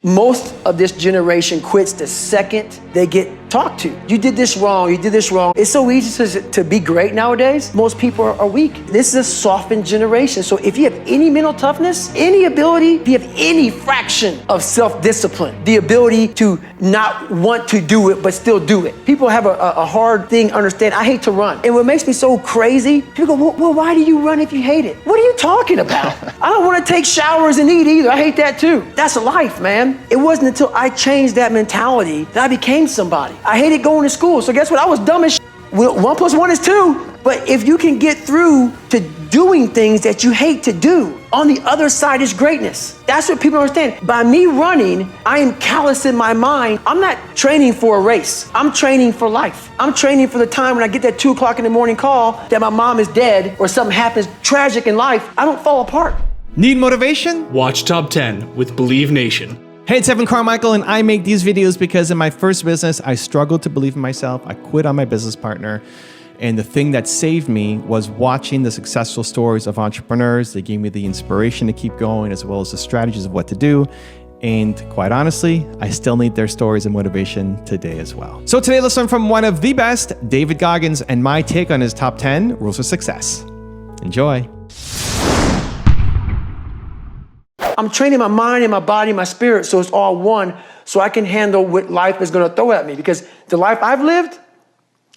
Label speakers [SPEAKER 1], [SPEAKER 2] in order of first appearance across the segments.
[SPEAKER 1] Most of this generation quits the second they get talked to. You did this wrong, you did this wrong. It's so easy to be great nowadays. Most people are weak. This is a softened generation. So if you have any mental toughness, any ability, if you have any fraction of self-discipline, the ability to not want to do it, but still do it. People have a hard thing understand. I hate to run. And what makes me so crazy, people go, well, why do you run if you hate it? What are you talking about? I don't want to take showers and eat either. I hate that too. That's life, man. It wasn't until I changed that mentality that I became somebody. I hated going to school, so guess what? I was dumb as shit. 1 + 1 is 2. But if you can get through to doing things that you hate to do, on the other side is greatness. That's what people understand. By me running, I am callous in my mind. I'm not training for a race. I'm training for life. I'm training for the time when I get that 2 o'clock in the morning call that my mom is dead or something happens tragic in life. I don't fall apart.
[SPEAKER 2] Need motivation?
[SPEAKER 3] Watch Top 10 with Believe Nation.
[SPEAKER 2] Hey, it's Evan Carmichael, and I make these videos because in my first business, I struggled to believe in myself. I quit on my business partner. And the thing that saved me was watching the successful stories of entrepreneurs. They gave me the inspiration to keep going, as well as the strategies of what to do. And quite honestly, I still need their stories and motivation today as well. So today, let's learn from one of the best, David Goggins, and my take on his top 10 rules of success. Enjoy.
[SPEAKER 1] I'm training my mind and my body and my spirit so it's all one, so I can handle what life is going to throw at me. Because the life I've lived,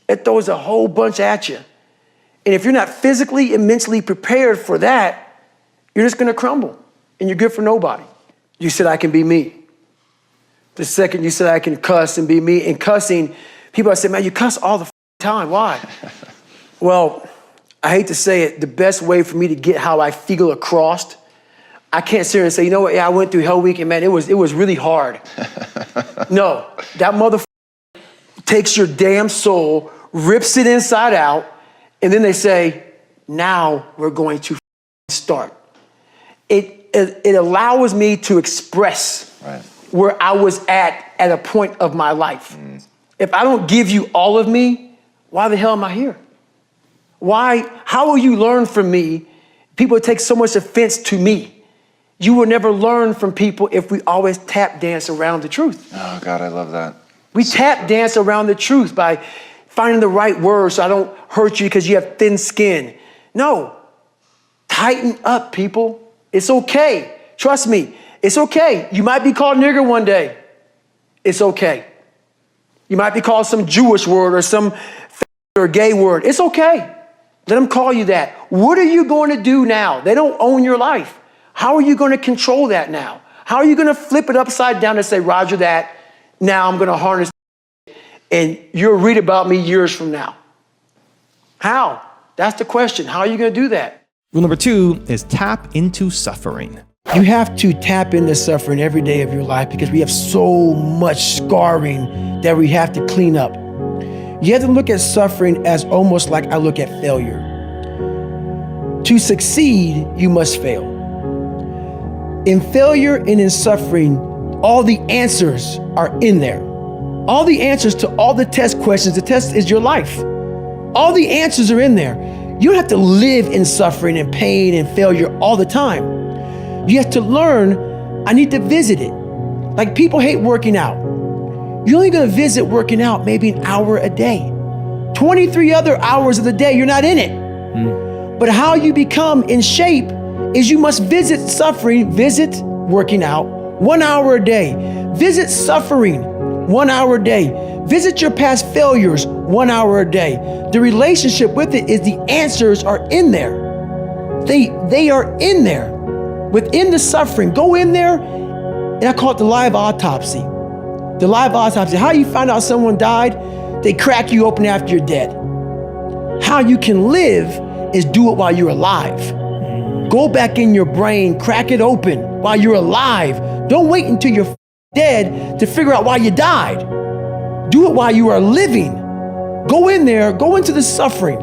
[SPEAKER 1] it throws a whole bunch at you. And if you're not physically and mentally prepared for that, you're just going to crumble and you're good for nobody. You said I can be me. The second you said I can cuss and be me, and cussing, people say, man, you cuss all the time. Why? Well, I hate to say it, the best way for me to get how I feel across, I can't sit here and say, you know what, yeah, I went through Hell Week and man, it was really hard. No, that motherfucker takes your damn soul, rips it inside out, and then they say, now we're going to start. It allows me to express where I was at a point of my life. If I don't give you all of me, why the hell am I here? Why? How will you learn from me? People take so much offense to me. You will never learn from people if we always tap dance around the truth.
[SPEAKER 4] Oh God, I love that.
[SPEAKER 1] We tap dance around the truth by finding the right words so I don't hurt you because you have thin skin. No, tighten up, people. It's okay. Trust me, it's okay. You might be called nigger one day. It's okay. You might be called some Jewish word or some or gay word. It's okay. Let them call you that. What are you going to do now? They don't own your life. How are you going to control that now? How are you going to flip it upside down and say, Roger that, now I'm going to harness and you'll read about me years from now? How? That's the question. How are you going to do that?
[SPEAKER 2] Rule number 2 is tap into suffering.
[SPEAKER 1] You have to tap into suffering every day of your life because we have so much scarring that we have to clean up. You have to look at suffering as almost like I look at failure. To succeed, you must fail. In failure and in suffering, all the answers are in there. All the answers to all the test questions. The test is your life. All the answers are in there. You don't have to live in suffering and pain and failure all the time. You have to learn, I need to visit it. Like people hate working out. You're only gonna visit working out maybe an hour a day. 23 other hours of the day, you're not in it. But how you become in shape is you must visit suffering, visit working out 1 hour a day. Visit suffering 1 hour a day. Visit your past failures 1 hour a day. The relationship with it is the answers are in there. They are in there. Within the suffering, go in there, and I call it the live autopsy. The live autopsy. How you find out someone died? They crack you open after you're dead. How you can live is do it while you're alive. Go back in your brain, crack it open while you're alive. Don't wait until you're dead to figure out why you died. Do it while you are living. Go in there, go into the suffering,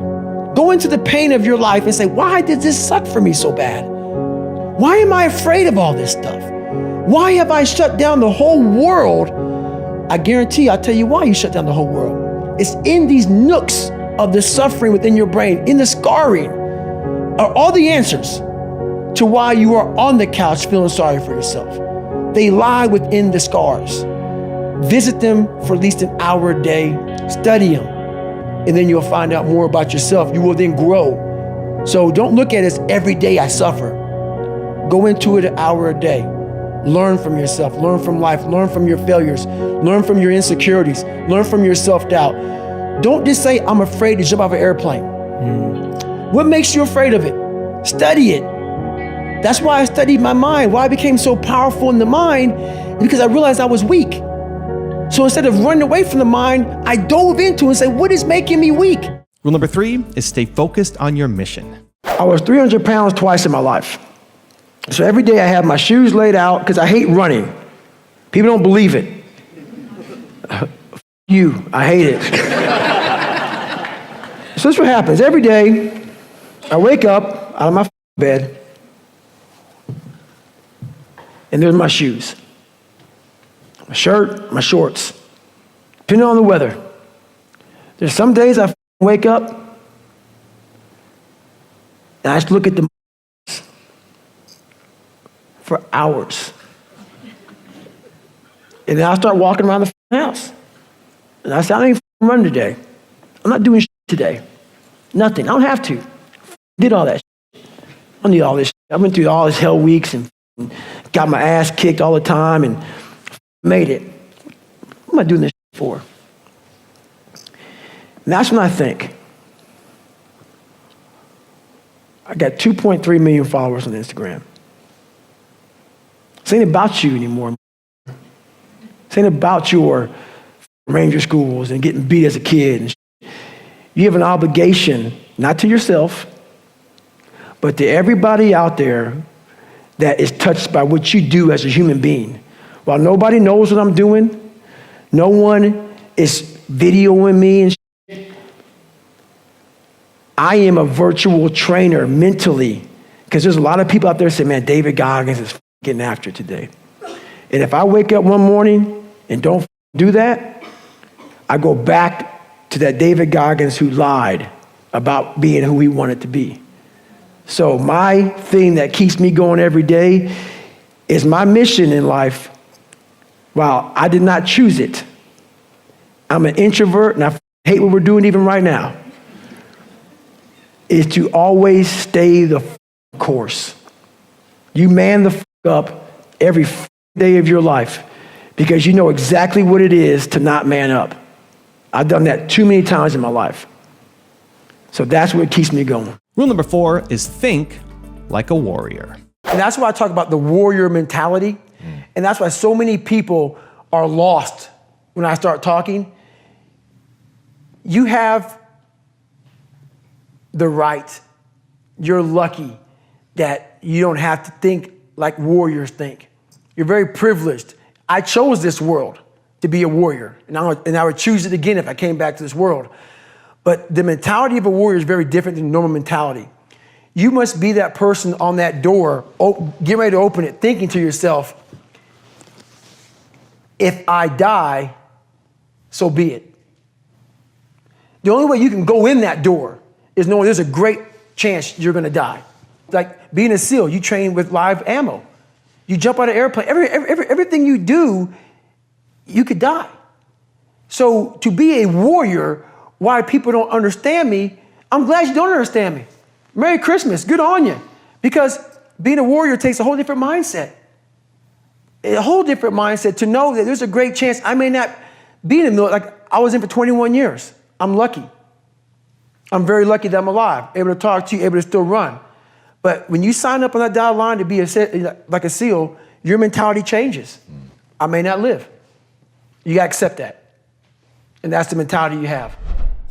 [SPEAKER 1] go into the pain of your life and say, why did this suck for me so bad? Why am I afraid of all this stuff? Why have I shut down the whole world? I guarantee I'll tell you why you shut down the whole world. It's in these nooks of the suffering within your brain, in the scarring, are all the answers to why you are on the couch feeling sorry for yourself. They lie within the scars. Visit them for at least an hour a day. Study them. And then you'll find out more about yourself. You will then grow. So don't look at it as every day I suffer. Go into it an hour a day. Learn from yourself, learn from life, learn from your failures, learn from your insecurities, learn from your self-doubt. Don't just say, I'm afraid to jump off an airplane. What makes you afraid of it? Study it. That's why I studied my mind. Why I became so powerful in the mind, because I realized I was weak. So instead of running away from the mind, I dove into it and said, what is making me weak?
[SPEAKER 2] Rule number 3 is stay focused on your mission.
[SPEAKER 1] I was 300 pounds twice in my life. So every day I have my shoes laid out because I hate running. People don't believe it. You, I hate it. So this is what happens. Every day I wake up out of my bed and there's my shoes. My shirt, my shorts, depending on the weather. There's some days I wake up and I just look at the for hours. And then I'll start walking around the house. And I say, I don't even run today. I'm not doing today. Nothing. I don't have to. Did all that. I don't need all this. I went through all this hell weeks and got my ass kicked all the time and made it. What am I doing this for? And that's when I think. I got 2.3 million followers on Instagram. This ain't about you anymore. This ain't about your ranger schools and getting beat as a kid. And you have an obligation, not to yourself, but to everybody out there that is touched by what you do as a human being. While nobody knows what I'm doing, no one is videoing me and shit, I am a virtual trainer mentally, because there's a lot of people out there saying, man, David Goggins is getting after it today. And if I wake up one morning and don't do that, I go back to that David Goggins who lied about being who he wanted to be. So my thing that keeps me going every day is my mission in life. While I did not choose it, I'm an introvert and I hate what we're doing even right now, is to always stay the course. You man the up every day of your life because you know exactly what it is to not man up. I've done that too many times in my life. So that's what keeps me going.
[SPEAKER 2] Rule number 4 is think like a warrior.
[SPEAKER 1] And that's why I talk about the warrior mentality. And that's why so many people are lost when I start talking. You have the right. You're lucky that you don't have to think like warriors think. You're very privileged. I chose this world to be a warrior, and I would choose it again if I came back to this world. But the mentality of a warrior is very different than normal mentality. You must be that person on that door, get ready to open it, thinking to yourself, if I die, so be it. The only way you can go in that door is knowing there's a great chance you're gonna die. Like being a SEAL, you train with live ammo. You jump out of an airplane, everything you do, you could die. So to be a warrior, why people don't understand me, I'm glad you don't understand me. Merry Christmas, good on you. Because being a warrior takes a whole different mindset. A whole different mindset to know that there's a great chance I may not be in the military. Like I was in for 21 years. I'm lucky. I'm very lucky that I'm alive, able to talk to you, able to still run. But when you sign up on that dotted line to be like a SEAL, your mentality changes. I may not live. You gotta accept that. And that's the mentality you have.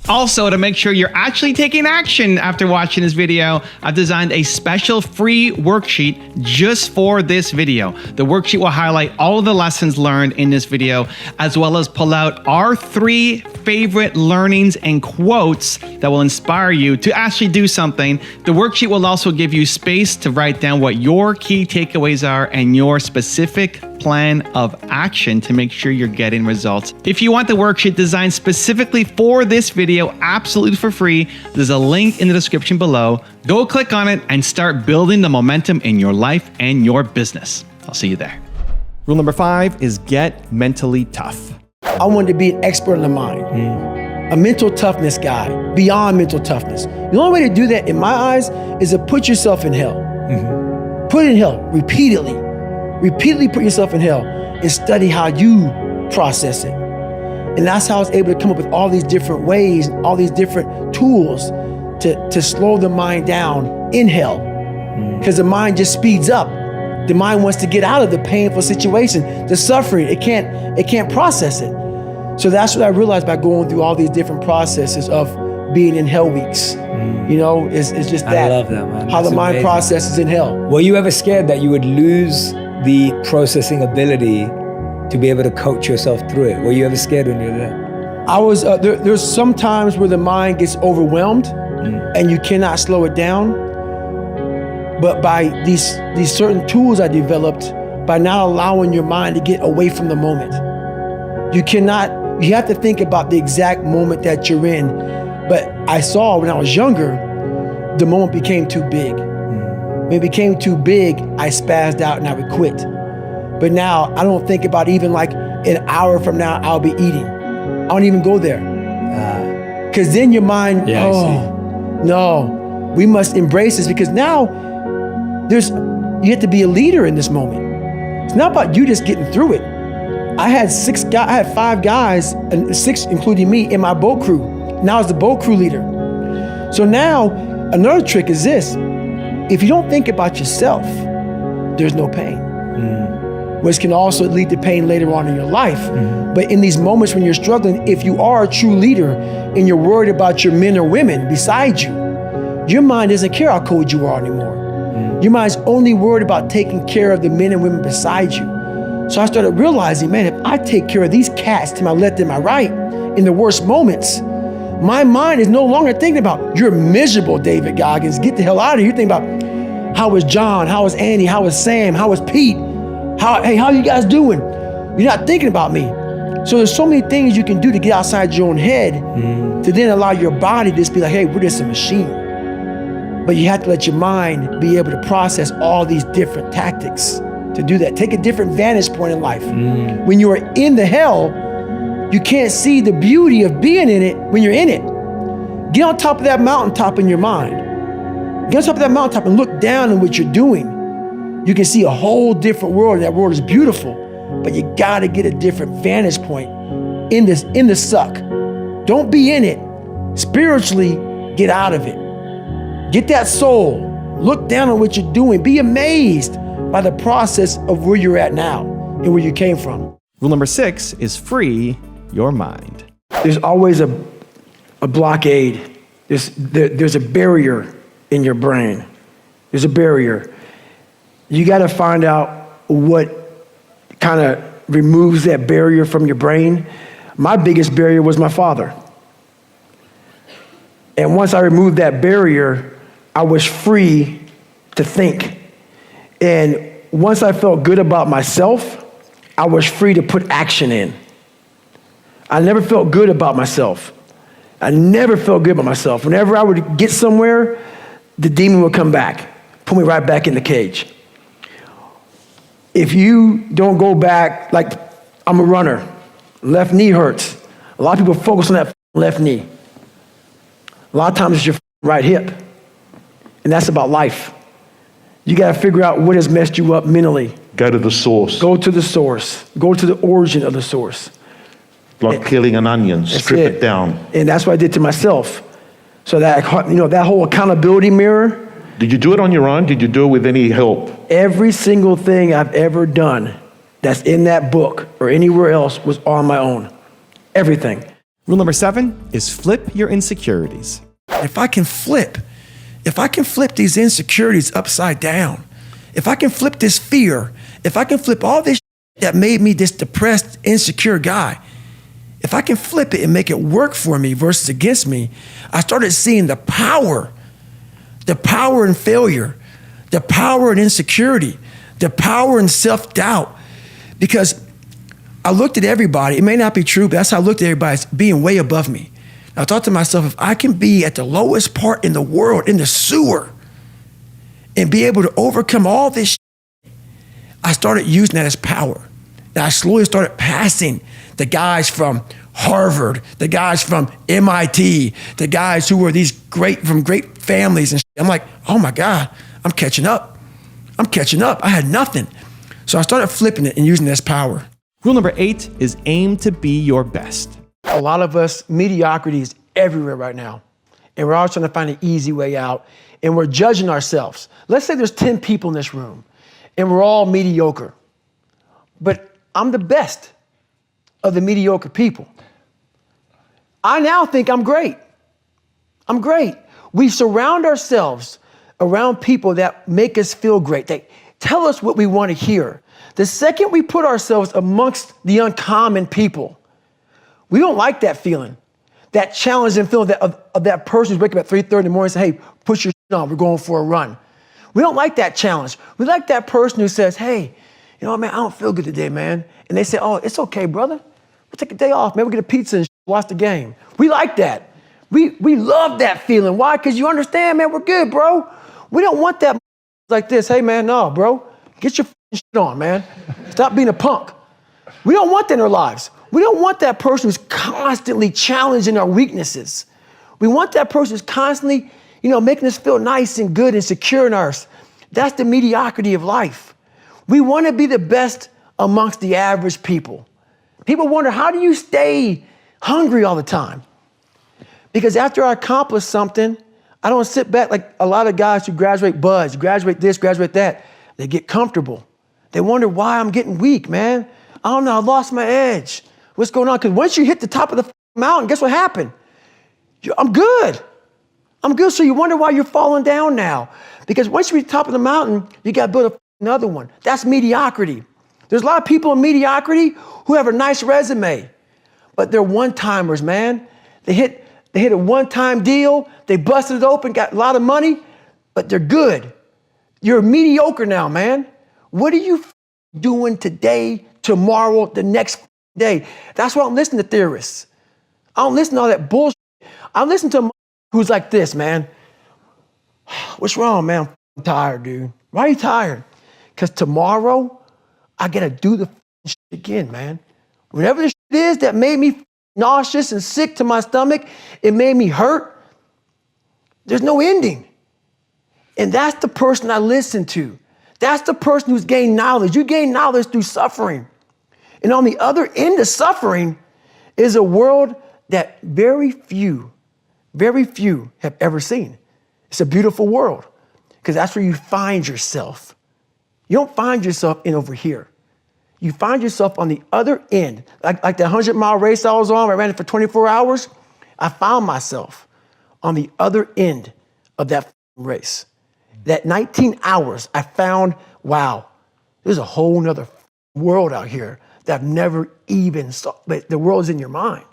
[SPEAKER 4] Also, to make sure you're actually taking action after watching this video, I've designed a special free worksheet just for this video. The worksheet will highlight all of the lessons learned in this video, as well as pull out our 3 favorite learnings and quotes that will inspire you to actually do something. The worksheet will also give you space to write down what your key takeaways are and your specific plan of action to make sure you're getting results. If you want the worksheet designed specifically for this video, absolutely for free, there's a link in the description below. Go click on it and start building the momentum in your life and your business. I'll see you there.
[SPEAKER 2] Rule number 5 is get mentally tough.
[SPEAKER 1] I wanted to be an expert in the mind, a mental toughness guy, beyond mental toughness. The only way to do that, in my eyes, is to put yourself in hell. Put it in hell repeatedly. Repeatedly put yourself in hell and study how you process it. And that's how I was able to come up with all these different ways, all these different tools to slow the mind down in hell. Because the mind just speeds up. The mind wants to get out of the painful situation, the suffering. It can't process it. So that's what I realized by going through all these different processes of being in hell weeks. You know, it's just that.
[SPEAKER 5] I love that, man.
[SPEAKER 1] How
[SPEAKER 5] That's
[SPEAKER 1] the mind
[SPEAKER 5] amazing.
[SPEAKER 1] processes in hell.
[SPEAKER 5] Were you ever scared that you would lose the processing ability to be able to coach yourself through it? Were you ever scared when you were there?
[SPEAKER 1] I was, there's some times where the mind gets overwhelmed and you cannot slow it down. But by these certain tools I developed, by not allowing your mind to get away from the moment. You have to think about the exact moment that you're in. But I saw when I was younger, the moment became too big. When it became too big, I spazzed out and I would quit. But now I don't think about even like an hour from now, I'll be eating. I don't even go there. Because then your mind, no, we must embrace this, because now you have to be a leader in this moment. It's not about you just getting through it. I had 5 guys, and 6 including me, in my boat crew. Now I was the boat crew leader. So now another trick is this: if you don't think about yourself, there's no pain. Which can also lead to pain later on in your life. But in these moments when you're struggling, if you are a true leader and you're worried about your men or women beside you, your mind doesn't care how cold you are anymore. Your mind's only worried about taking care of the men and women beside you. So I started realizing, man, if I take care of these cats to my left and my right in the worst moments, my mind is no longer thinking about, you're miserable, David Goggins, get the hell out of here. You're thinking about, how is John? How is Andy? How is Sam? How is Pete? How you guys doing? You're not thinking about me. So there's so many things you can do to get outside your own head to then allow your body to just be like, hey, we're just a machine. But you have to let your mind be able to process all these different tactics to do that. Take a different vantage point in life. When you are in the hell, you can't see the beauty of being in it when you're in it. Get on top of that mountaintop in your mind. Get on top of that mountaintop and look down on what you're doing. You can see a whole different world. That world is beautiful, but you gotta get a different vantage point in the suck. Don't be in it. Spiritually, get out of it. Get that soul. Look down on what you're doing. Be amazed by the process of where you're at now and where you came from.
[SPEAKER 2] Rule number 6 is free your mind.
[SPEAKER 1] There's always a blockade. There's a barrier in your brain. There's a barrier. You got to find out what kind of removes that barrier from your brain. My biggest barrier was my father. And once I removed that barrier, I was free to think. And once I felt good about myself, I was free to put action in. I never felt good about myself. I never felt good about myself. Whenever I would get somewhere, the demon would come back, put me right back in the cage. If you don't go back, like I'm a runner, left knee hurts. A lot of people focus on that left knee. A lot of times it's your right hip. And that's about life. You got to figure out what has messed you up mentally.
[SPEAKER 6] Go to the source.
[SPEAKER 1] Go to the source. Go to the origin of the source.
[SPEAKER 6] Like peeling an onion, strip it down.
[SPEAKER 1] And that's what I did to myself. So that, that whole accountability mirror.
[SPEAKER 6] Did you do it on your own? Did you do it with any help?
[SPEAKER 1] Every single thing I've ever done that's in that book or anywhere else was on my own. Everything.
[SPEAKER 2] Rule number 7 is flip your insecurities.
[SPEAKER 1] If I can flip these insecurities upside down, if I can flip this fear, if I can flip all this that made me this depressed, insecure guy, if I can flip it and make it work for me versus against me, I started seeing the power in failure, the power in insecurity, the power in self-doubt. Because I looked at everybody, it may not be true, but that's how I looked at everybody as being way above me. I thought to myself, if I can be at the lowest part in the world, in the sewer, and be able to overcome all this, I started using that as power. And I slowly started passing the guys from Harvard, the guys from MIT, the guys who were from great families. And I'm like, oh my God, I'm catching up. I had nothing. So I started flipping it and using this power.
[SPEAKER 2] Rule number 8 is aim to be your best.
[SPEAKER 1] A lot of us, mediocrity is everywhere right now. And we're all trying to find an easy way out. And we're judging ourselves. Let's say there's 10 people in this room and we're all mediocre. But I'm the best of the mediocre people. I now think I'm great. I'm great. We surround ourselves around people that make us feel great. They tell us what we want to hear. The second we put ourselves amongst the uncommon people, we don't like that feeling, that challenging feeling of that person who's waking up at 3:30 in the morning and say, hey, put your shit on, we're going for a run. We don't like that challenge. We like that person who says, hey, you know what, man, I don't feel good today, man. And they say, oh, it's okay, brother. We'll take a day off, man. We'll get a pizza and watch the game. We like that. We love that feeling. Why? Because you understand, man, we're good, bro. We don't want that like this. Hey, man, no, bro. Get your shit on, man. Stop being a punk. We don't want that in our lives. We don't want that person who's constantly challenging our weaknesses. We want that person who's constantly, making us feel nice and good and secure in ours. That's the mediocrity of life. We want to be the best amongst the average people. People wonder, how do you stay hungry all the time? Because after I accomplish something, I don't sit back like a lot of guys who graduate buds, graduate this, graduate that. They get comfortable. They wonder why I'm getting weak, man. I don't know, I lost my edge. What's going on? Because once you hit the top of the mountain, guess what happened? I'm good. So you wonder why you're falling down now. Because once you reach the top of the mountain, you got to build another one. That's mediocrity. There's a lot of people in mediocrity who have a nice resume, but they're one-timers, man. They hit a one-time deal, they busted it open, got a lot of money, but they're good. You're mediocre now, man. What are you doing today, tomorrow, the next day? That's why I don't listen to theorists. I don't listen to all that bullshit. I listen to a who's like this, man. What's wrong, man? I'm tired, dude. Why are you tired? Because tomorrow, I got to do the shit again, man. Whatever the shit is that made me nauseous and sick to my stomach, it made me hurt. There's no ending. And that's the person I listen to. That's the person who's gained knowledge. You gain knowledge through suffering. And on the other end of suffering is a world that very few have ever seen. It's a beautiful world because that's where you find yourself. You don't find yourself in over here. You find yourself on the other end. Like the 100-mile race I was on, I ran it for 24 hours. I found myself on the other end of that race. That 19 hours, I found, wow, there's a whole nother world out here that I've never even saw. But the world is in your mind.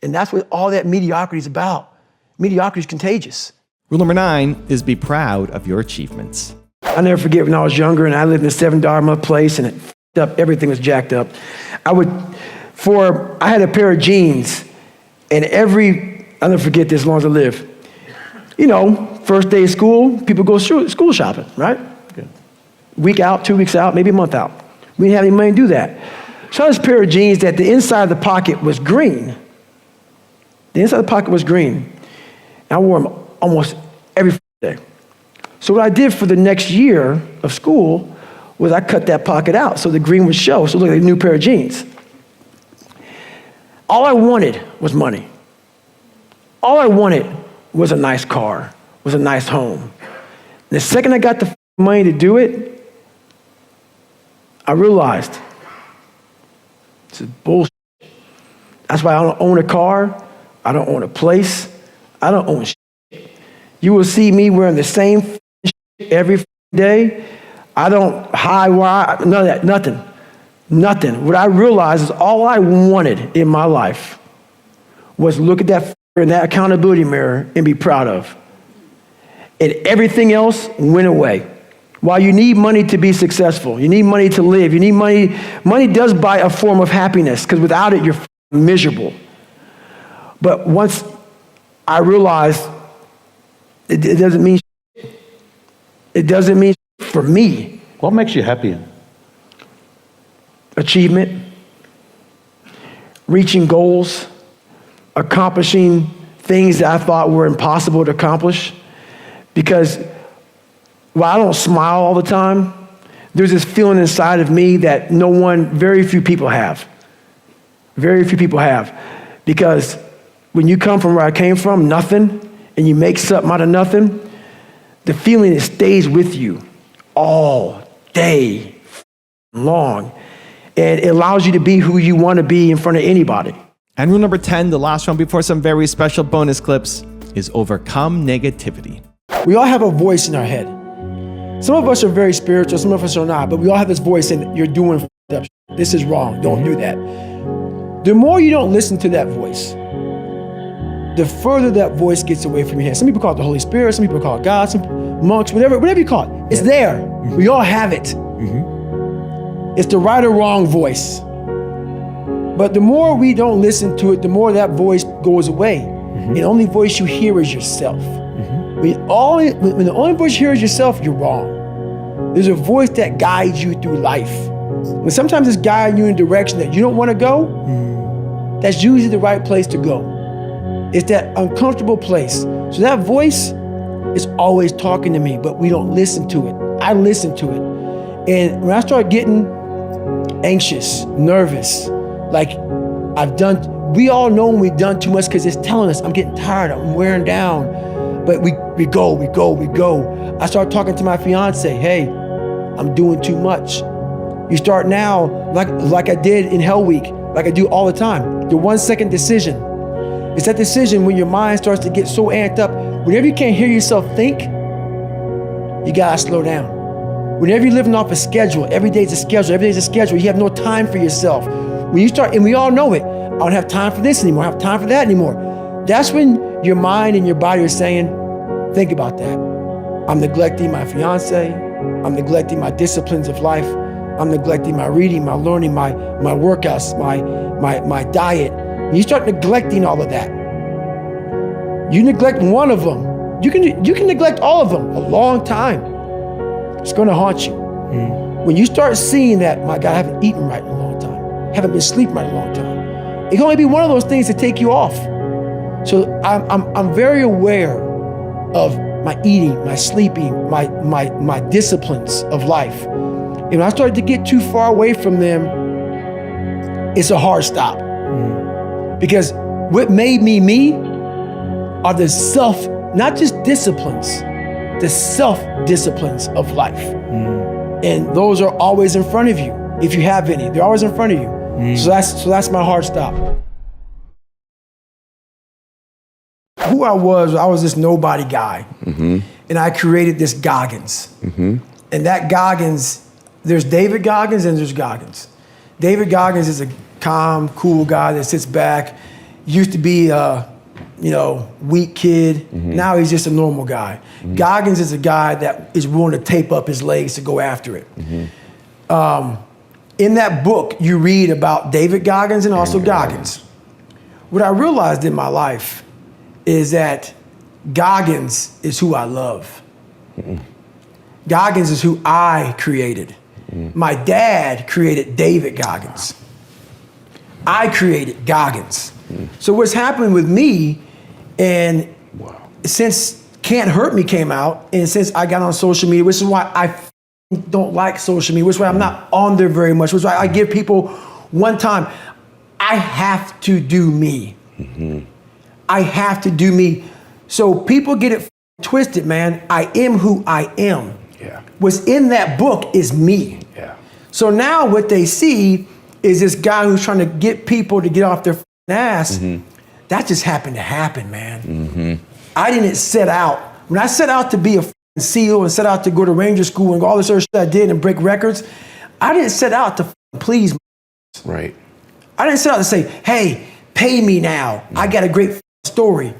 [SPEAKER 1] And that's what all that mediocrity is about. Mediocrity is contagious.
[SPEAKER 2] Rule number 9 is be proud of your achievements.
[SPEAKER 1] I'll never forget when I was younger and I lived in a $7 a month place and it f***ed up, everything was jacked up. I had a pair of jeans and I'll never forget this as long as I live. First day of school, people go school shopping, right? Week out, 2 weeks out, maybe a month out. We didn't have any money to do that. So I had this pair of jeans that the inside of the pocket was green. The inside of the pocket was green. And I wore them almost every day. So what I did for the next year of school was I cut that pocket out so the green would show, so it looked like a new pair of jeans. All I wanted was money. All I wanted was a nice car, was a nice home. And the second I got the money to do it, I realized this is bullshit. That's why I don't own a car. I don't own a place. I don't own shit. You will see me wearing the same shit every day. I don't hide none of that, nothing. What I realized is all I wanted in my life was look at that in that accountability mirror and be proud of. And everything else went away. While you need money to be successful, you need money to live, you need money. Money does buy a form of happiness because without it, you're miserable. But once I realized it doesn't mean for me.
[SPEAKER 6] What makes you happy?
[SPEAKER 1] achievement, reaching goals, accomplishing things that I thought were impossible to accomplish. Because while I don't smile all the time, there's this feeling inside of me that very few people have. Very few people have. Because when you come from where I came from, nothing, and you make something out of nothing, the feeling, it stays with you all day long. And it allows you to be who you want to be in front of anybody.
[SPEAKER 2] And rule number 10, the last one before some very special bonus clips, is overcome negativity.
[SPEAKER 1] We all have a voice in our head. Some of us are very spiritual, some of us are not, but we all have this voice saying, you're doing up. This is wrong, don't do that. The more you don't listen to that voice, the further that voice gets away from your head. Some people call it the Holy Spirit, some people call it God, some monks, whatever you call it. It's there. We all have it. It's the right or wrong voice. But the more we don't listen to it, the more that voice goes away. And the only voice you hear is yourself. When the only voice you hear is yourself, you're wrong. There's a voice that guides you through life. When sometimes it's guiding you in a direction that you don't want to go, that's usually the right place to go. It's that uncomfortable place. So that voice is always talking to me, but we don't listen to it. I listen to it. And when I start getting anxious, nervous, like we all know when we've done too much because it's telling us, I'm getting tired, I'm wearing down. But we go. I start talking to my fiance, hey, I'm doing too much. You start now, like I did in Hell Week, like I do all the time, the 1 second decision. It's that decision when your mind starts to get so amped up, whenever you can't hear yourself think, you gotta slow down. Whenever you're living off a schedule, every day's a schedule, you have no time for yourself. When you start, and we all know it, I don't have time for this anymore, I don't have time for that anymore. That's when your mind and your body are saying, think about that. I'm neglecting my fiance, I'm neglecting my disciplines of life, I'm neglecting my reading, my learning, my workouts, my diet. When you start neglecting all of that, you neglect one of them, you can neglect all of them a long time. It's gonna haunt you. When you start seeing that, my God, I haven't eaten right in a long time, haven't been sleeping right in a long time, it can only be one of those things to take you off. So I'm very aware of my eating, my sleeping, my disciplines of life. And when I started to get too far away from them, it's a hard stop. Because what made me are the not just disciplines, the self-disciplines of life. And those are always in front of you. If you have any, they're always in front of you. So that's my hard stop. Who I was this nobody guy. And I created this Goggins. And that Goggins, there's David Goggins and there's Goggins. David Goggins is a calm, cool guy that sits back. Used to be a weak kid. Now he's just a normal guy. Goggins is a guy that is willing to tape up his legs to go after it. In that book, you read about David Goggins and also Goggins. What I realized in my life is that Goggins is who I love. Goggins is who I created. My dad created David Goggins. I created Goggins. So what's happening with me, and since Can't Hurt Me came out, and since I got on social media, which is why I don't like social media, which is why I'm not on there very much, which is why I give people one time, I have to do me. I have to do me. So people get it twisted, man. I am who I am. What's in that book is me. So now what they see is this guy who's trying to get people to get off their ass. That just happened to happen, man. I didn't set out. When I set out to be a SEAL and set out to go to Ranger School and all this other shit I did and break records, I didn't set out to please.
[SPEAKER 6] Right.
[SPEAKER 1] I didn't set out to say, hey, pay me now. I got a great story.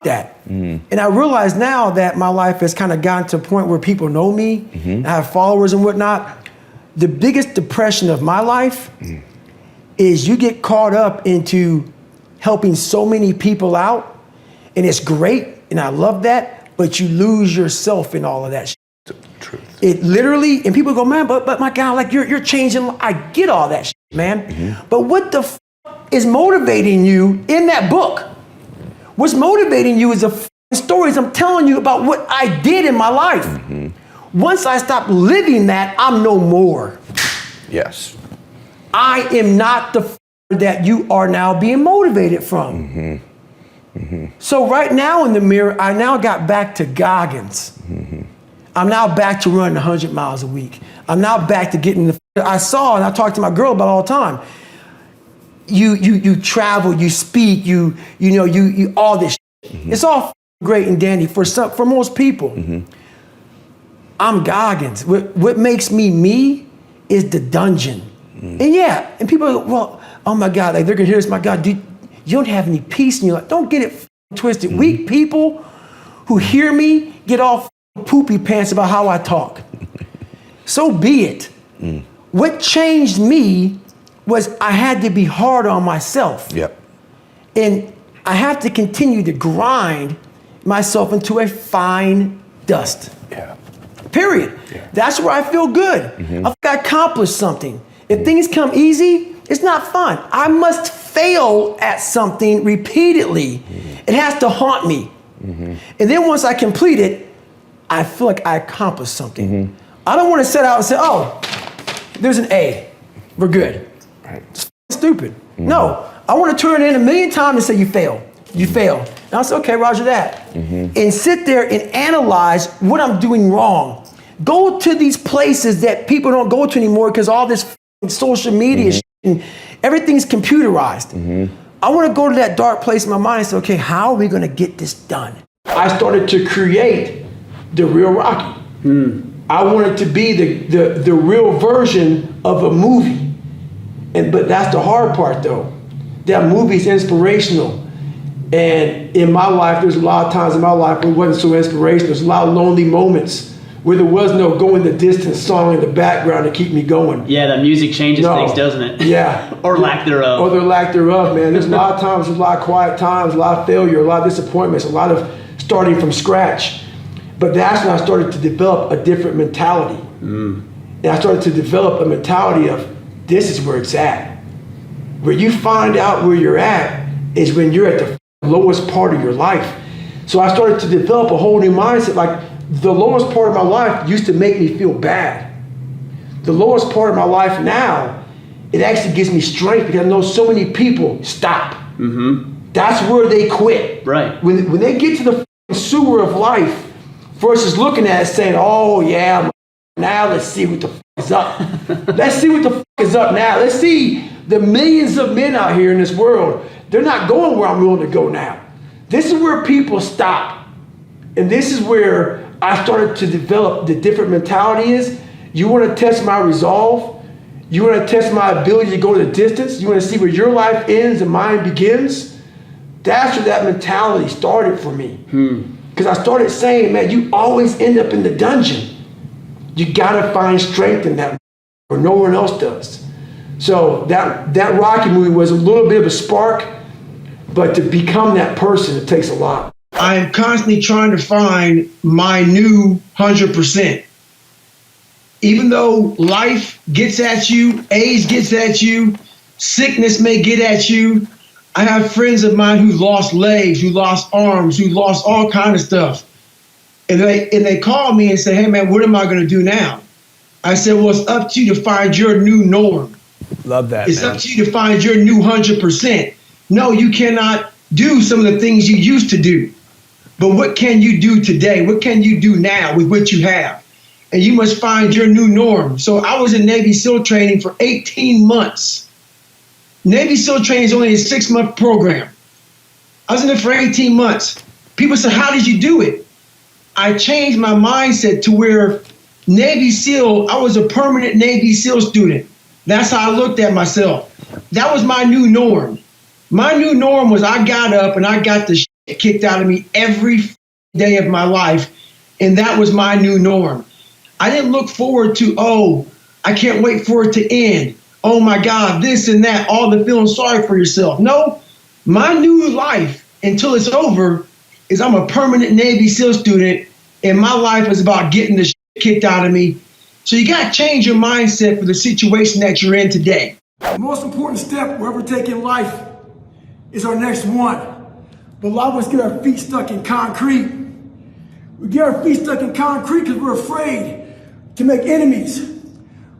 [SPEAKER 1] That. And I realize now that my life has kind of gotten to a point where people know me, I have followers and whatnot. The biggest depression of my life is you get caught up into helping so many people out, and it's great, and I love that, but you lose yourself in all of that shit. It literally, and people go, man, but my God, like you're changing. I get all that shit, man. But what the is motivating you in that book? What's motivating you is the stories I'm telling you about what I did in my life. Once I stop living that, I'm no more.
[SPEAKER 7] Yes.
[SPEAKER 1] I am not the that you are now being motivated from. So right now in the mirror, I now got back to Goggins. I'm now back to running 100 miles a week. I'm now back to getting the I saw, and I talk to my girl about all the time. You travel, you speak, you all this shit. It's all great and dandy for most people. I'm Goggins. What makes me is the dungeon. And yeah, and people are, well, oh my God, like they're gonna hear this, my God, you don't have any peace in your life. Don't get it twisted. Weak people who hear me get all poopy pants about how I talk. So be it. What changed me was I had to be hard on myself.
[SPEAKER 7] Yep.
[SPEAKER 1] And I have to continue to grind myself into a fine dust.
[SPEAKER 7] Yeah.
[SPEAKER 1] Period.
[SPEAKER 7] Yeah.
[SPEAKER 1] That's where I feel good. I accomplished something. If things come easy, it's not fun. I must fail at something repeatedly. It has to haunt me. And then once I complete it, I feel like I accomplished something. I don't want to set out and say, oh, there's an A. We're good.
[SPEAKER 7] Right.
[SPEAKER 1] It's stupid. No, I want to turn it in 1,000,000 times and say you failed. You failed. And I say, okay, roger that. And sit there and analyze what I'm doing wrong. Go to these places that people don't go to anymore because all this social media shit and everything's computerized. I want to go to that dark place in my mind and say, okay, how are we going to get this done? I started to create the real Rocky. I wanted to be the real version of a movie. But that's the hard part though. That movie's inspirational. And in my life, there's a lot of times in my life where it wasn't so inspirational. There's a lot of lonely moments where there was no going the distance song in the background to keep me going.
[SPEAKER 8] Yeah, that music changes things, doesn't it?
[SPEAKER 1] Yeah.
[SPEAKER 8] Or lack thereof.
[SPEAKER 1] Or the lack thereof, man. There's a lot of times, there's a lot of quiet times, a lot of failure, a lot of disappointments, a lot of starting from scratch. But that's when I started to develop a different mentality. And I started to develop a mentality of, this is where it's at. Where you find out where you're at is when you're at the lowest part of your life. So I started to develop a whole new mindset. Like the lowest part of my life used to make me feel bad. The lowest part of my life now, it actually gives me strength because I know so many people stop. That's where they quit.
[SPEAKER 8] Right.
[SPEAKER 1] When they get to the sewer of life versus looking at it saying, oh yeah, now let's see what the is up. Let's see what the is up now. Let's see the millions of men out here in this world. They're not going where I'm willing to go now. This is where people stop. And this is where I started to develop the different mentality is. You want to test my resolve? You want to test my ability to go the distance? You want to see where your life ends and mine begins? That's where that mentality started for me. Because I started saying, man, you always end up in the dungeon. You got to find strength in that where no one else does. So that Rocky movie was a little bit of a spark, but to become that person, it takes a lot.
[SPEAKER 9] I'm constantly trying to find my new 100%. Even though life gets at you, age gets at you, sickness may get at you. I have friends of mine who lost legs, who lost arms, who lost all kind of stuff. And they call me and say, hey man, what am I going to do now? I said, well, it's up to you to find your new norm.
[SPEAKER 5] Love that.
[SPEAKER 9] It's up to you to find your new 100%. No, you cannot do some of the things you used to do. But what can you do today? What can you do now with what you have? And you must find your new norm. So I was in Navy SEAL training for 18 months. Navy SEAL training is only a 6-month program. I was in there for 18 months. People said, how did you do it? I changed my mindset to where Navy SEAL, I was a permanent Navy SEAL student. That's how I looked at myself. That was my new norm. My new norm was I got up and I got the shit kicked out of me every day of my life. And that was my new norm. I didn't look forward to, oh, I can't wait for it to end. Oh my God, this and that, all the feeling sorry for yourself. No, my new life until it's over is I'm a permanent Navy SEAL student and my life is about getting the shit kicked out of me. So you got to change your mindset for the situation that you're in today.
[SPEAKER 1] The most important step we'll ever take in life is our next one. But a lot of us get our feet stuck in concrete. We get our feet stuck in concrete because we're afraid to make enemies.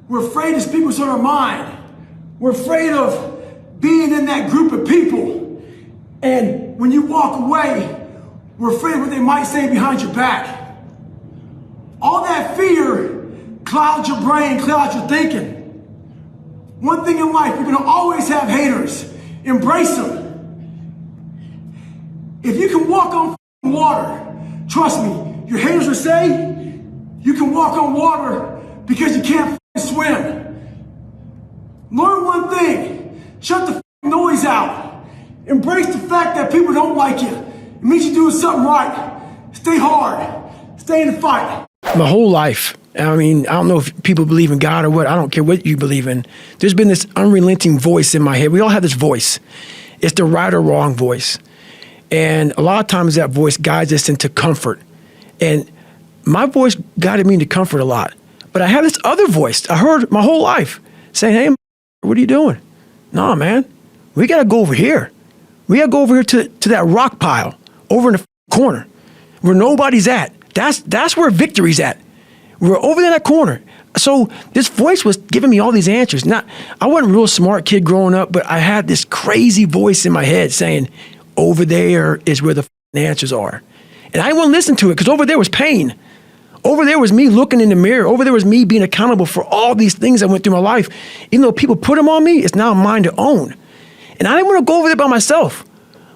[SPEAKER 1] We're afraid to speak what's on our mind. We're afraid of being in that group of people. And when you walk away, we're afraid of what they might say behind your back. All that fear clouds your brain, clouds your thinking. One thing in life, you're gonna always have haters. Embrace them. If you can walk on water, trust me, your haters will say you can walk on water because you can't swim. Learn one thing, shut the noise out. Embrace the fact that people don't like you. It means you're doing something right. Stay hard, stay in the fight. My whole life, I mean, I don't know if people believe in God or what, I don't care what you believe in. There's been this unrelenting voice in my head. We all have this voice. It's the right or wrong voice. And a lot of times that voice guides us into comfort. And my voice guided me into comfort a lot. But I had this other voice I heard my whole life saying, hey, what are you doing? No, man, we got to go over here. We got to go over here to that rock pile over in the corner where nobody's at. That's where victory's at. We're over in that corner. So this voice was giving me all these answers. Now, I wasn't a real smart kid growing up, but I had this crazy voice in my head saying, over there is where the answers are. And I didn't want to listen to it because over there was pain. Over there was me looking in the mirror. Over there was me being accountable for all these things I went through my life. Even though people put them on me, it's now mine to own. And I didn't want to go over there by myself,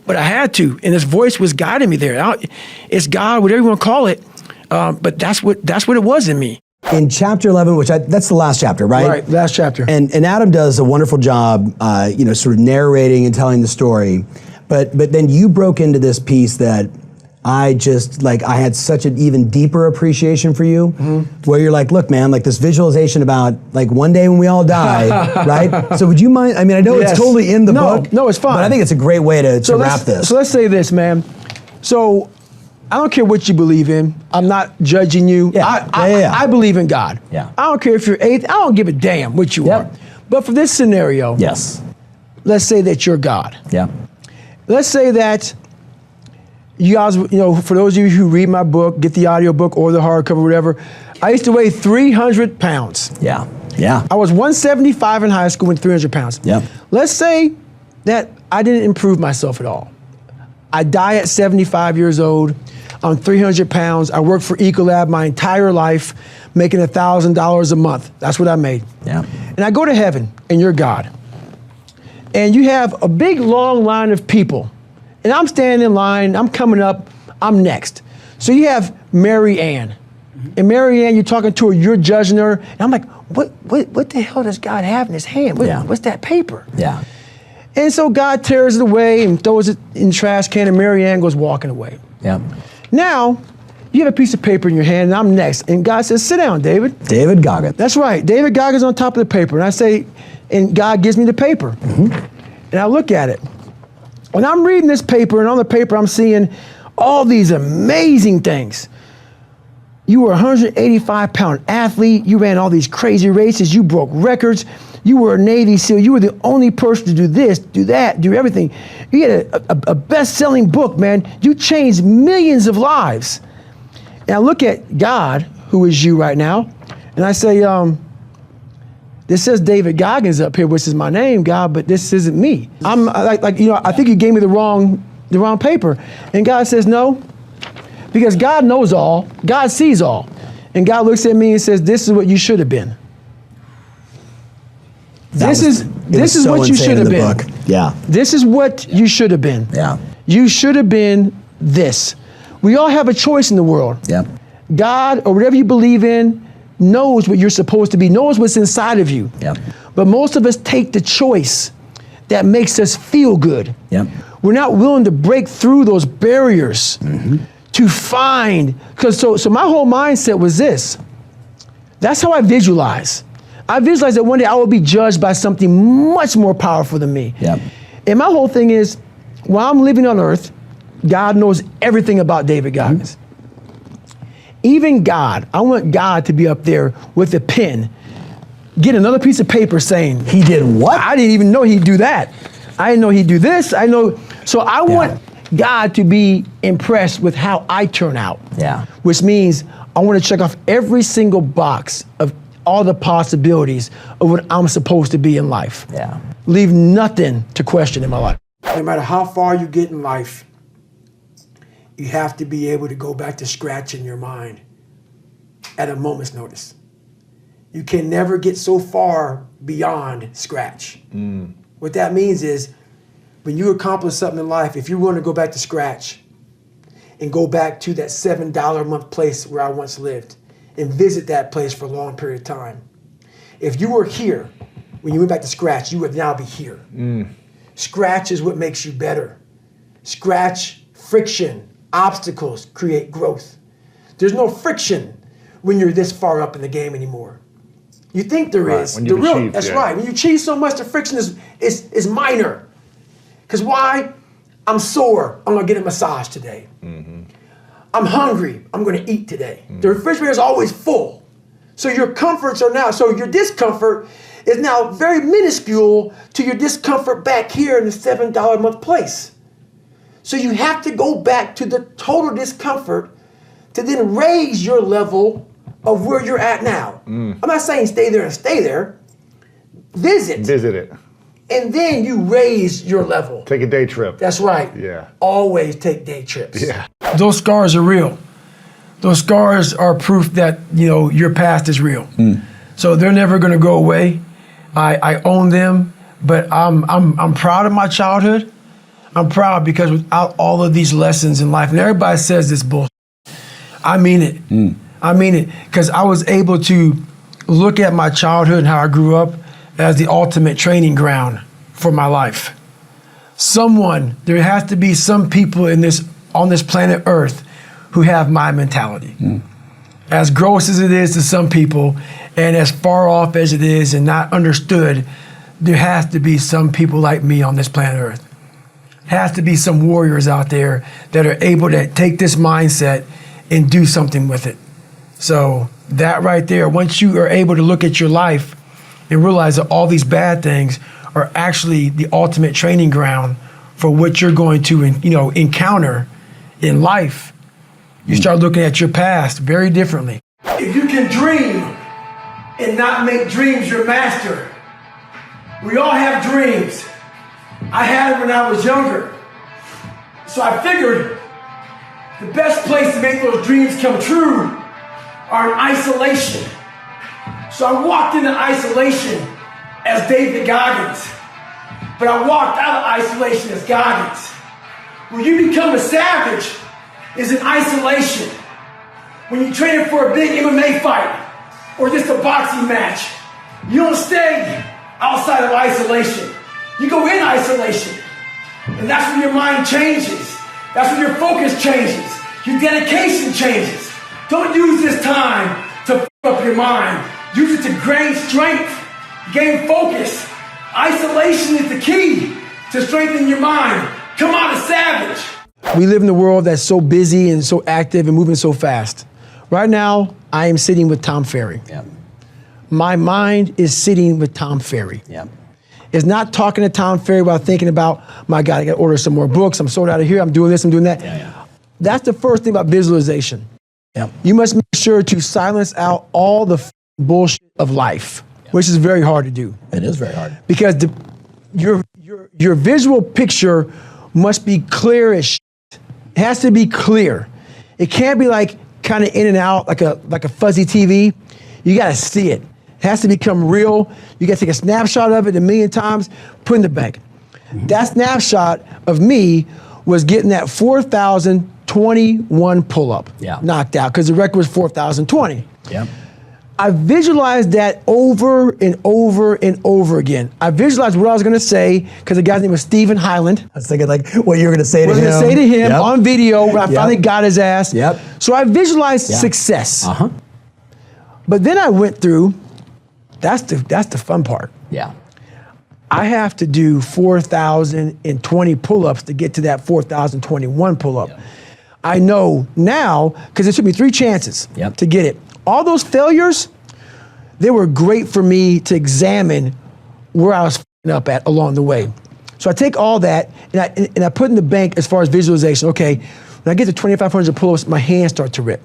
[SPEAKER 1] but I had to. And this voice was guiding me there. It's God, whatever you want to call it. But that's what it was in me.
[SPEAKER 7] In chapter 11, that's the last chapter, right?
[SPEAKER 1] Right, last chapter.
[SPEAKER 7] And Adam does a wonderful job, sort of narrating and telling the story. But then you broke into this piece that I had such an even deeper appreciation for you, where you're like, look, man, like this visualization about like one day when we all die, right? So would you mind, I mean, I know it's totally in the book.
[SPEAKER 1] No, it's fine.
[SPEAKER 7] But I think it's a great way to wrap this.
[SPEAKER 1] So let's say this, man. So I don't care what you believe in. I'm not judging you. I believe in God.
[SPEAKER 7] Yeah.
[SPEAKER 1] I don't care if you're atheist. I don't give a damn what you are. But for this scenario,
[SPEAKER 7] yes,
[SPEAKER 1] let's say that you're God.
[SPEAKER 7] Yeah.
[SPEAKER 1] Let's say that you guys, for those of you who read my book, get the audio book or the hardcover, whatever, I used to weigh 300 pounds.
[SPEAKER 7] Yeah. Yeah.
[SPEAKER 1] I was 175 in high school and 300 pounds.
[SPEAKER 7] Yeah.
[SPEAKER 1] Let's say that I didn't improve myself at all. I die at 75 years old. I'm 300 pounds. I worked for Ecolab my entire life, making $1,000 a month. That's what I made.
[SPEAKER 7] Yeah.
[SPEAKER 1] And I go to heaven, and you're God. And you have a big, long line of people. And I'm standing in line, I'm coming up, I'm next. So you have Mary Ann. And Mary Ann, you're talking to her, you're judging her. And I'm like, what the hell does God have in his hand? What's that paper?
[SPEAKER 7] Yeah.
[SPEAKER 1] And so God tears it away and throws it in the trash can, and Mary Ann goes walking away.
[SPEAKER 7] Yeah.
[SPEAKER 1] Now, you have a piece of paper in your hand, and I'm next. And God says, sit down, David.
[SPEAKER 7] David Goggins.
[SPEAKER 1] That's right. David Goggins on top of the paper. And I say, and God gives me the paper. And I look at it. And I'm reading this paper, and on the paper I'm seeing all these amazing things. You were a 185-pound athlete. You ran all these crazy races. You broke records. You were a Navy SEAL. You were the only person to do this, do that, do everything. You had a best-selling book, man. You changed millions of lives. And I look at God, who is you right now, and I say, this says David Goggins up here, which is my name, God, but this isn't me. I'm I think you gave me the wrong paper. And God says, no, because God knows all, God sees all. And God looks at me and says, this is what you should have been. This is what you should have been.
[SPEAKER 7] Book. Yeah.
[SPEAKER 1] This is what you should have been.
[SPEAKER 7] Yeah.
[SPEAKER 1] You should have been this. We all have a choice in the world.
[SPEAKER 7] Yeah.
[SPEAKER 1] God, or whatever you believe in, knows what you're supposed to be, knows what's inside of you.
[SPEAKER 7] Yep.
[SPEAKER 1] But most of us take the choice that makes us feel good.
[SPEAKER 7] Yep.
[SPEAKER 1] We're not willing to break through those barriers to find, so my whole mindset was this. That's how I visualize. I visualize that one day I will be judged by something much more powerful than me.
[SPEAKER 7] Yep.
[SPEAKER 1] And my whole thing is, while I'm living on earth, God knows everything about David Goggins. Even God, I want God to be up there with a pen, get another piece of paper saying,
[SPEAKER 7] He did what?
[SPEAKER 1] I didn't even know he'd do that. I didn't know he'd do this. I know. So I want God to be impressed with how I turn out.
[SPEAKER 7] Yeah.
[SPEAKER 1] Which means I want to check off every single box of all the possibilities of what I'm supposed to be in life.
[SPEAKER 7] Yeah.
[SPEAKER 1] Leave nothing to question in my life. No matter how far you get in life, you have to be able to go back to scratch in your mind at a moment's notice. You can never get so far beyond scratch. What that means is when you accomplish something in life, if you want to go back to scratch and go back to that $7 a month place where I once lived and visit that place for a long period of time, if you were here when you went back to scratch, you would now be here. Scratch is what makes you better. Scratch, friction, obstacles create growth. There's no friction when you're this far up in the game anymore. You think there is.
[SPEAKER 6] When you've achieved,
[SPEAKER 1] that's right. When you achieve so much, the friction is minor. Because why? I'm sore. I'm gonna get a massage today. I'm hungry. I'm gonna eat today. The refrigerator is always full. So your comforts are now, so your discomfort is now very minuscule to your discomfort back here in the $7 a month place. So you have to go back to the total discomfort to then raise your level of where you're at now. I'm not saying stay there and stay there. Visit.
[SPEAKER 6] Visit it.
[SPEAKER 1] And then you raise your level.
[SPEAKER 6] Take a day trip.
[SPEAKER 1] That's right.
[SPEAKER 6] Yeah.
[SPEAKER 1] Always take day trips.
[SPEAKER 6] Yeah.
[SPEAKER 1] Those scars are real. Those scars are proof that, your past is real. So they're never gonna go away. I own them, but I'm proud of my childhood. I'm proud because without all of these lessons in life, and everybody says this bullshit, I mean it. I mean it, because I was able to look at my childhood and how I grew up as the ultimate training ground for my life. There has to be some people on this planet Earth who have my mentality. As gross as it is to some people, and as far off as it is and not understood, there has to be some people like me on this planet Earth. Has to be some warriors out there that are able to take this mindset and do something with it. So that right there, once you are able to look at your life and realize that all these bad things are actually the ultimate training ground for what you're going to, encounter in life, you start looking at your past very differently. If you can dream and not make dreams your master, we all have dreams. I had it when I was younger. So I figured the best place to make those dreams come true are in isolation. So I walked into isolation as David Goggins, but I walked out of isolation as Goggins. When you become a savage is in isolation. When you're training for a big MMA fight or just a boxing match, you don't stay outside of isolation. You go in isolation, and that's when your mind changes. That's when your focus changes. Your dedication changes. Don't use this time to f up your mind. Use it to gain strength, gain focus. Isolation is the key to strengthen your mind. Come out as savage. We live in a world that's so busy and so active and moving so fast. Right now, I am sitting with Tom Ferry.
[SPEAKER 7] Yep.
[SPEAKER 1] My mind is sitting with Tom Ferry.
[SPEAKER 7] Yep.
[SPEAKER 1] It's not talking to Tom Ferry while thinking about, my God, I got to order some more books. I'm sold out of here. I'm doing this, I'm doing that. That's the first thing about visualization.
[SPEAKER 7] Yep.
[SPEAKER 1] You must make sure to silence out all the bullshit of life, which is very hard to do.
[SPEAKER 7] It is very hard.
[SPEAKER 1] Because your visual picture must be clear as shit. It has to be clear. It can't be like kind of in and out like a fuzzy TV. You got to see it. It has to become real. You got to take a snapshot of it 1,000,000 times, put in the bank. That snapshot of me was getting that 4,021 pull-up knocked out because the record was 4,020.
[SPEAKER 7] Yep.
[SPEAKER 1] I visualized that over and over and over again. I visualized what I was going to say because the guy's name was Stephen Highland.
[SPEAKER 7] I was thinking like what you were going to say to him.
[SPEAKER 1] What I was going to say to him on video when I finally got his ass.
[SPEAKER 7] Yep.
[SPEAKER 1] So I visualized success. But then I went through, that's the fun part.
[SPEAKER 7] Yeah.
[SPEAKER 1] I have to do 4,020 pull-ups to get to that 4,021 pull-up. I know now, because it took me 3 chances to get it. All those failures, they were great for me to examine where I was f***ing up at along the way. So I take all that and I put in the bank as far as visualization. Okay, when I get to 2,500 pull-ups, my hands start to rip.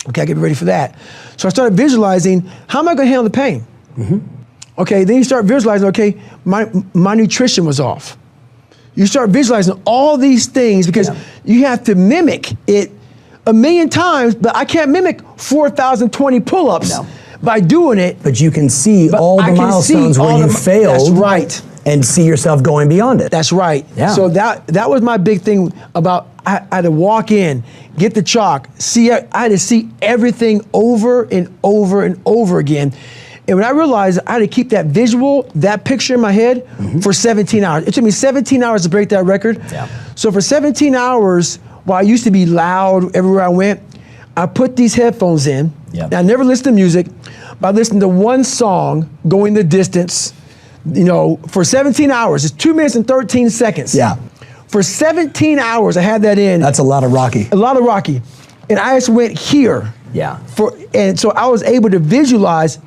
[SPEAKER 1] Okay, I get ready for that. So I started visualizing, how am I gonna handle the pain? Okay, then you start visualizing, okay, my nutrition was off. You start visualizing all these things because you have to mimic it 1,000,000 times, but I can't mimic 4,020 pull-ups by doing it.
[SPEAKER 7] But you can see all the milestones where you failed.
[SPEAKER 1] That's right.
[SPEAKER 7] And see yourself going beyond it.
[SPEAKER 1] That's right.
[SPEAKER 7] Yeah.
[SPEAKER 1] So that was my big thing about, I had to walk in, get the chalk, I had to see everything over and over and over again. And when I realized I had to keep that visual, that picture in my head for 17 hours. It took me 17 hours to break that record.
[SPEAKER 7] Yeah.
[SPEAKER 1] So for 17 hours, while I used to be loud everywhere I went, I put these headphones in.
[SPEAKER 7] Yep.
[SPEAKER 1] And I never listened to music, but I listened to one song, Going the Distance, for 17 hours. It's 2 minutes and 13 seconds.
[SPEAKER 7] Yeah.
[SPEAKER 1] For 17 hours, I had that in.
[SPEAKER 7] That's a lot of Rocky.
[SPEAKER 1] A lot of Rocky. And I just went here.
[SPEAKER 7] Yeah.
[SPEAKER 1] And so I was able to visualize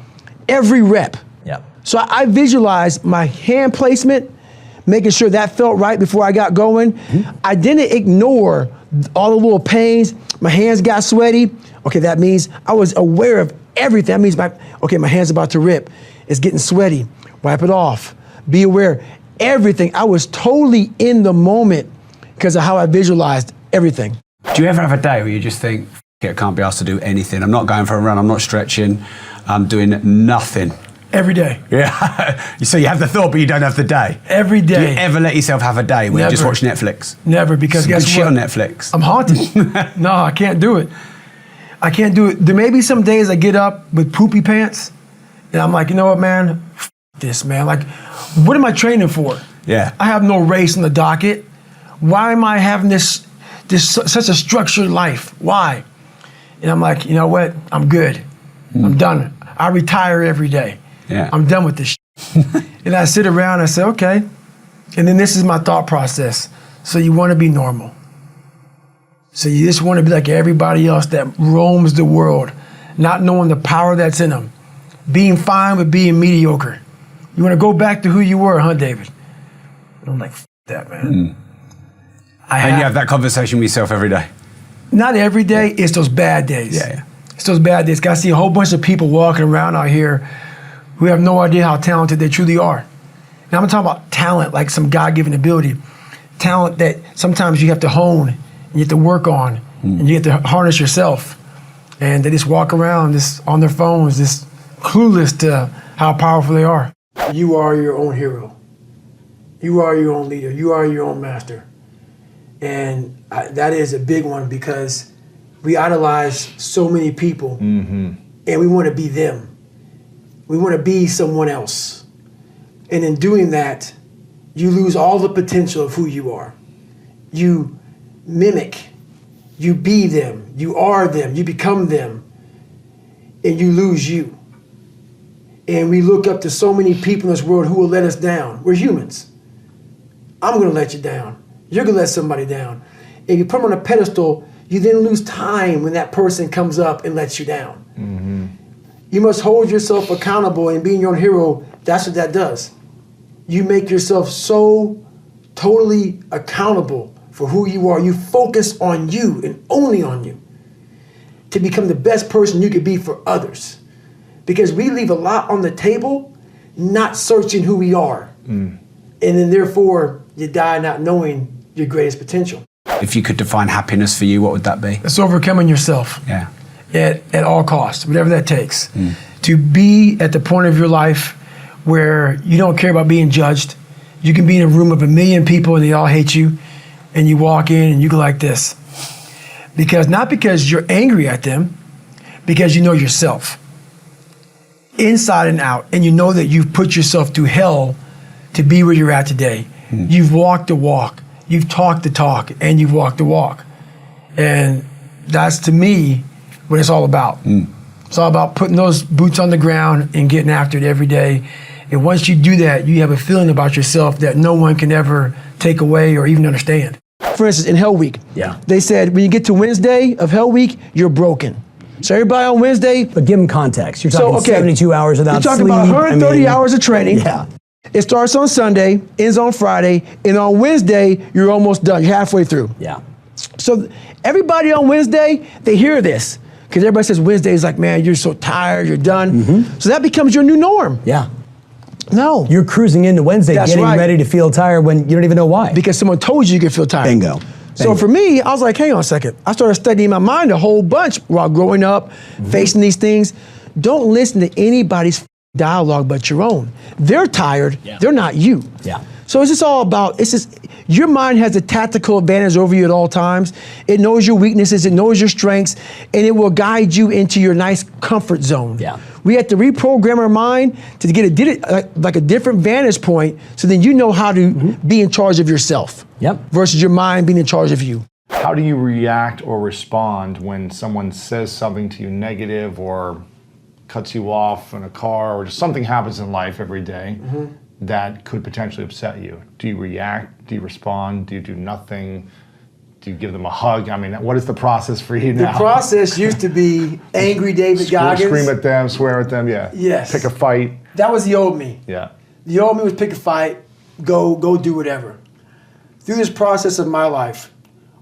[SPEAKER 1] every rep.
[SPEAKER 7] Yeah.
[SPEAKER 1] So I visualized my hand placement, making sure that felt right before I got going. I didn't ignore all the little pains. My hands got sweaty. Okay, that means I was aware of everything. That means my hand's about to rip. It's getting sweaty. Wipe it off. Be aware. Everything. I was totally in the moment because of how I visualized everything.
[SPEAKER 10] Do you ever have a day where you just think, I can't be asked to do anything. I'm not going for a run. I'm not stretching. I'm doing nothing.
[SPEAKER 1] Every day.
[SPEAKER 10] Yeah. So you have the thought, but you don't have the day.
[SPEAKER 1] Every day.
[SPEAKER 10] Do you ever let yourself have a day where you just watch Netflix?
[SPEAKER 1] Never, because guess
[SPEAKER 10] Some
[SPEAKER 1] what?
[SPEAKER 10] good shit on Netflix.
[SPEAKER 1] I'm haunted. No, I can't do it. I can't do it. There may be some days I get up with poopy pants, and I'm like, you know what, man? F this, man. Like, what am I training for?
[SPEAKER 10] Yeah.
[SPEAKER 1] I have no race on the docket. Why am I having this such a structured life? Why? And I'm like, you know what? I'm good. I'm done. I retire every day.
[SPEAKER 10] Yeah.
[SPEAKER 1] I'm done with this shit. And I sit around and I say, okay. And then this is my thought process. So you want to be normal. So you just want to be like everybody else that roams the world, not knowing the power that's in them. Being fine with being mediocre. You want to go back to who you were, huh, David? And I'm like, F that, man.
[SPEAKER 10] And you have that conversation with yourself every day?
[SPEAKER 1] Not every day, it's those bad days.
[SPEAKER 10] Yeah.
[SPEAKER 1] It's those bad days. I see a whole bunch of people walking around out here who have no idea how talented they truly are. And I'm talking about talent, like some God-given ability. Talent that sometimes you have to hone, and you have to work on, and you have to harness yourself. And they just walk around just on their phones, just clueless to how powerful they are. You are your own hero. You are your own leader. You are your own master. And that is a big one because we idolize so many people and we want to be them. We want to be someone else. And in doing that, you lose all the potential of who you are. You mimic, you be them, you are them, you become them, and you lose you. And we look up to so many people in this world who will let us down. We're humans. I'm going to let you down. You're going to let somebody down. And you put them on a pedestal, you then lose time when that person comes up and lets you down. You must hold yourself accountable, and being your own hero, that's what that does. You make yourself so totally accountable for who you are. You focus on you and only on you to become the best person you could be for others. Because we leave a lot on the table, not searching who we are. And then therefore, you die not knowing your greatest potential.
[SPEAKER 10] If you could define happiness for you, what would that be?
[SPEAKER 1] It's overcoming yourself.
[SPEAKER 10] Yeah.
[SPEAKER 1] At all costs, whatever that takes. To be at the point of your life where you don't care about being judged. You can be in a room of 1 million people and they all hate you, and you walk in and you go like this. Not because you're angry at them, because you know yourself. Inside and out, and you know that you've put yourself through hell to be where you're at today. You've walked the walk, you've talked the talk, and you've walked the walk. And that's, to me, what it's all about. It's all about putting those boots on the ground and getting after it every day. And once you do that, you have a feeling about yourself that no one can ever take away or even understand. for instance, in Hell Week,
[SPEAKER 7] Yeah.
[SPEAKER 1] they said when you get to Wednesday of Hell Week, you're broken. So everybody on Wednesday.
[SPEAKER 7] But give them context. You're talking 72 hours without
[SPEAKER 1] You're talking
[SPEAKER 7] sleep.
[SPEAKER 1] about 130 hours of training.
[SPEAKER 7] Yeah.
[SPEAKER 1] It starts on Sunday, ends on Friday, and on Wednesday, you're almost done. You're halfway through.
[SPEAKER 7] Yeah.
[SPEAKER 1] So everybody on Wednesday, they hear this. Because everybody says Wednesday is like, man, you're so tired, you're done. So that becomes your new norm.
[SPEAKER 7] Yeah.
[SPEAKER 1] No.
[SPEAKER 7] You're cruising into Wednesday
[SPEAKER 1] That's
[SPEAKER 7] getting
[SPEAKER 1] right.
[SPEAKER 7] ready to feel tired when you don't even know why.
[SPEAKER 1] Because someone told you could feel tired.
[SPEAKER 7] Bingo.
[SPEAKER 1] So for me, I was like, hang on a second. I started studying my mind a whole bunch while growing up, facing these things. Don't listen to anybody's dialogue but your own. They're tired.
[SPEAKER 7] Yeah.
[SPEAKER 1] They're not you.
[SPEAKER 7] Yeah.
[SPEAKER 1] So it's just all about, it's just, your mind has a tactical advantage over you at all times. It knows your weaknesses, it knows your strengths, and it will guide you into your nice comfort zone.
[SPEAKER 7] Yeah.
[SPEAKER 1] We have to reprogram our mind to get like a different vantage point, so then you know how to be in charge of yourself.
[SPEAKER 7] Yep.
[SPEAKER 1] Versus your mind being in charge of you.
[SPEAKER 11] How do you react or respond when someone says something to you negative or cuts you off in a car, or just something happens in life every day that could potentially upset you? Do you react? Do you respond? Do you do nothing? Do you give them a hug? I mean, what is the process for you now?
[SPEAKER 1] The process used to be angry David Goggins.
[SPEAKER 11] Scream at them, swear at them, yeah.
[SPEAKER 1] Yes.
[SPEAKER 11] Pick a fight.
[SPEAKER 1] That was the old me.
[SPEAKER 11] Yeah.
[SPEAKER 1] The old me was pick a fight, go do whatever. Through this process of my life,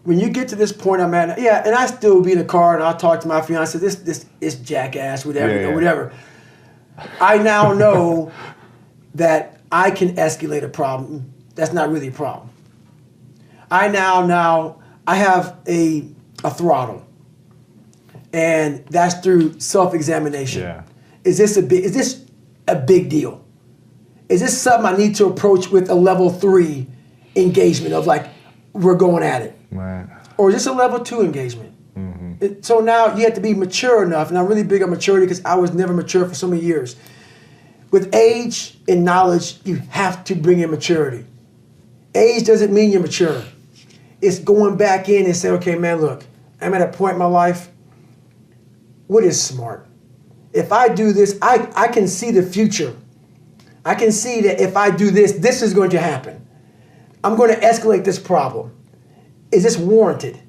[SPEAKER 1] when you get to this point I'm at, yeah, and I still be in the car and I'll talk to my fiance, this is jackass, whatever,
[SPEAKER 11] Yeah, yeah.
[SPEAKER 1] whatever. I now know that I can escalate a problem. That's not really a problem. I have a throttle, and that's through self-examination.
[SPEAKER 11] Yeah.
[SPEAKER 1] Is this a big deal? Is this something I need to approach with a level 3 engagement of like, we're going at it?
[SPEAKER 11] Right.
[SPEAKER 1] Or is this a level 2 engagement? So now you have to be mature enough, and I'm really big on maturity because I was never mature for so many years. With age and knowledge, you have to bring in maturity. Age doesn't mean you're mature. It's going back in and say, okay, man, look, I'm at a point in my life, what is smart? If I do this, I can see the future. I can see that if I do this, this is going to happen. I'm going to escalate this problem. Is this warranted?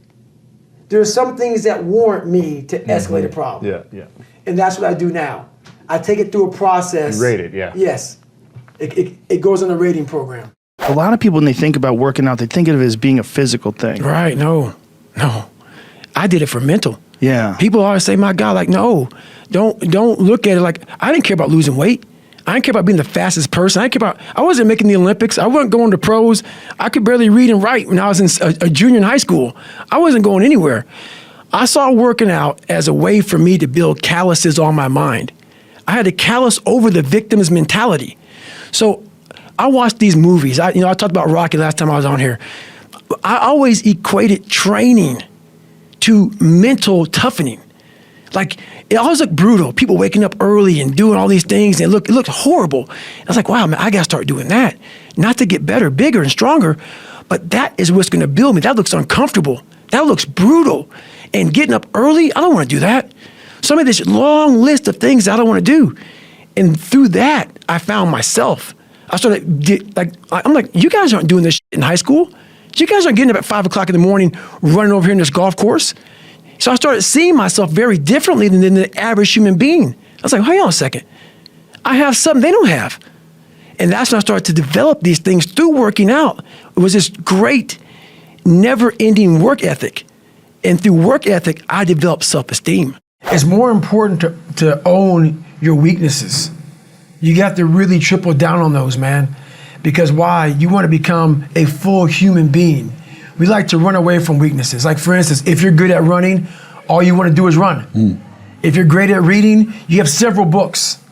[SPEAKER 1] There are some things that warrant me to escalate a problem.
[SPEAKER 11] Yeah, yeah.
[SPEAKER 1] And that's what I do now. I take it through a process.
[SPEAKER 11] You rate it, yeah.
[SPEAKER 1] Yes. It goes on a rating program.
[SPEAKER 12] A lot of people, when they think about working out, they think of it as being a physical thing.
[SPEAKER 1] Right, no. I did it for mental.
[SPEAKER 12] Yeah.
[SPEAKER 1] People always say, my God, like, no, don't look at it like, I didn't care about losing weight. I didn't care about being the fastest person. I wasn't making the Olympics. I wasn't going to pros. I could barely read and write when I was a junior in high school. I wasn't going anywhere. I saw working out as a way for me to build calluses on my mind. I had to callous over the victim's mentality. So I watched these movies. I talked about Rocky last time I was on here. I always equated training to mental toughening. Like, it always looked brutal. People waking up early and doing all these things, and it looked horrible. I was like, wow, man, I gotta start doing that. Not to get better, bigger, and stronger, but that is what's gonna build me. That looks uncomfortable. That looks brutal. And getting up early, I don't wanna do that. So I made this long list of things I don't wanna do. And through that, I found myself. I started, I'm like, you guys aren't doing this in high school. You guys aren't getting up at 5 o'clock in the morning, running over here in this golf course. So I started seeing myself very differently than the average human being. I was like, hang on a second. I have something they don't have. And that's when I started to develop these things through working out. It was this great, never-ending work ethic. And through work ethic, I developed self-esteem. It's more important to own your weaknesses. You got to really triple down on those, man. Because why? You want to become a full human being. We like to run away from weaknesses. Like, for instance, if you're good at running, all you want to do is run. If you're great at reading, you have several books.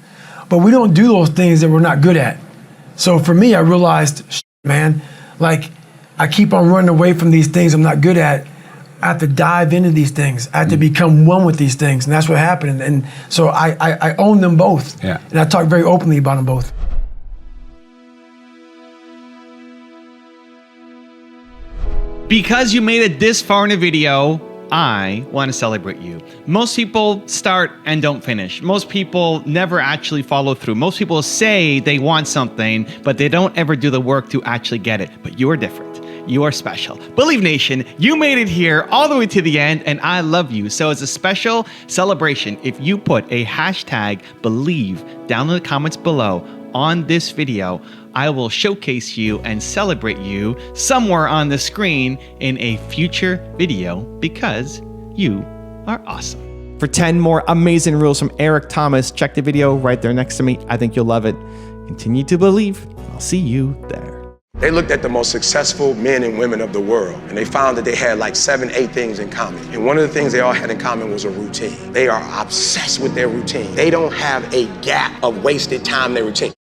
[SPEAKER 1] But we don't do those things that we're not good at. So for me, I realized, man, like, I keep on running away from these things I'm not good at. I have to dive into these things. I have to become one with these things. And that's what happened. And so I own them both.
[SPEAKER 10] Yeah.
[SPEAKER 1] And I talk very openly about them both.
[SPEAKER 4] Because you made it this far in a video, I want to celebrate you. Most people start and don't finish. Most people never actually follow through. Most people say they want something, but they don't ever do the work to actually get it. But you are different. you are special. Believe Nation, you made it here all the way to the end, and I love you. So as a special celebration, if you put a hashtag believe down in the comments below on this video, I will showcase you and celebrate you somewhere on the screen in a future video because you are awesome.
[SPEAKER 2] For 10 more amazing rules from Eric Thomas, check the video right there next to me. I think you'll love it. Continue to believe. I'll see you there.
[SPEAKER 13] They looked at the most successful men and women of the world, and they found that they had like 7, 8 things in common. And one of the things they all had in common was a routine. They are obsessed with their routine. They don't have a gap of wasted time in their routine.